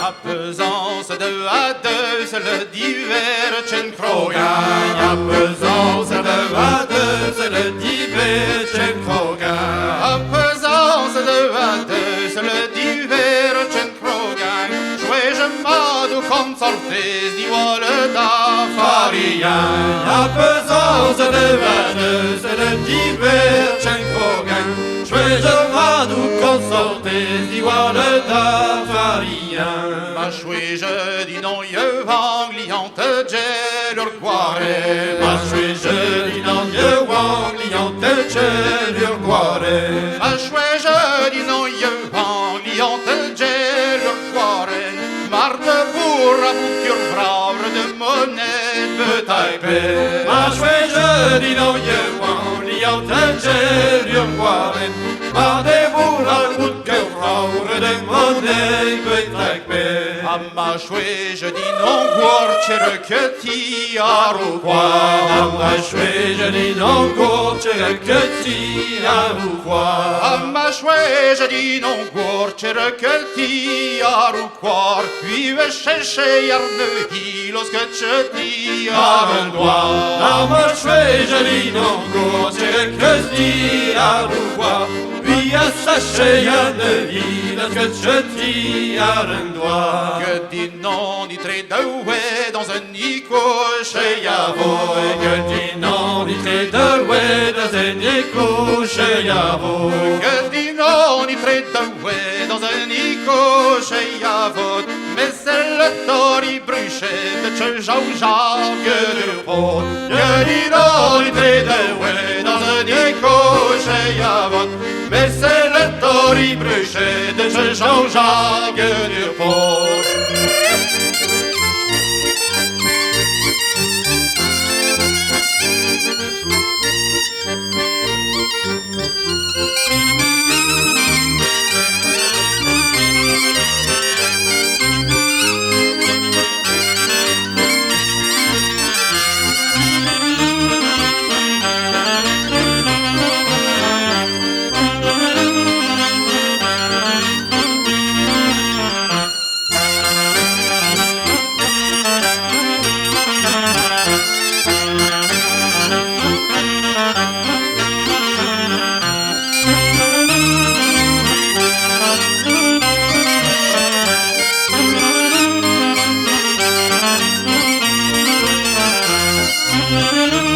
A pesance de à deux, c'est le divertjen krogan. A pesance de à deux, c'est le divertjen krogan. A pesance de à deux, c'est le divertjen krogan. Jouez-je mado comme sortez d'Iwole da Farian. A pesance de à deux, c'est le divertjen krogan. Jouez-je mado comme sortez d'Iwole da Farian. Ma je dis non, je vangliante gelur guare. Ma je dis non, je vangliante gelur guare. Ma je dis non, je vangliante gelur guare. Maar de boer moet je vrouw de monnaie betijpen. Ma je dis non, je vangliante gelur guare. Maar de boer moet je vrouw de monnaie betijpen. Amma shwe je dis non guorcere che ti aruquar. Amma shwe je dis non guorcere che ti aruquar. Amma shwe je dis non guorcere che ti aruquar. Vive chercher yarne hilos que ti aruquar. Amma shwe je dis non guorcere che ti aruquar. Via chercher yarne hilos que ti aruquar. Que dit non, dit très doué dans un nico chez Yavo. Que dit non, dit très doué dans un nico chez Yavo. Que dit non, dit très doué dans un nico chez Yavo. Mais c'est le tori bruché de chez Jean-Jacques Durpot. Que dit non, dit très doué dans un nico chez Yavo. Mais c'est le tori bruché de chez Jean-Jacques Durpot. Thank you.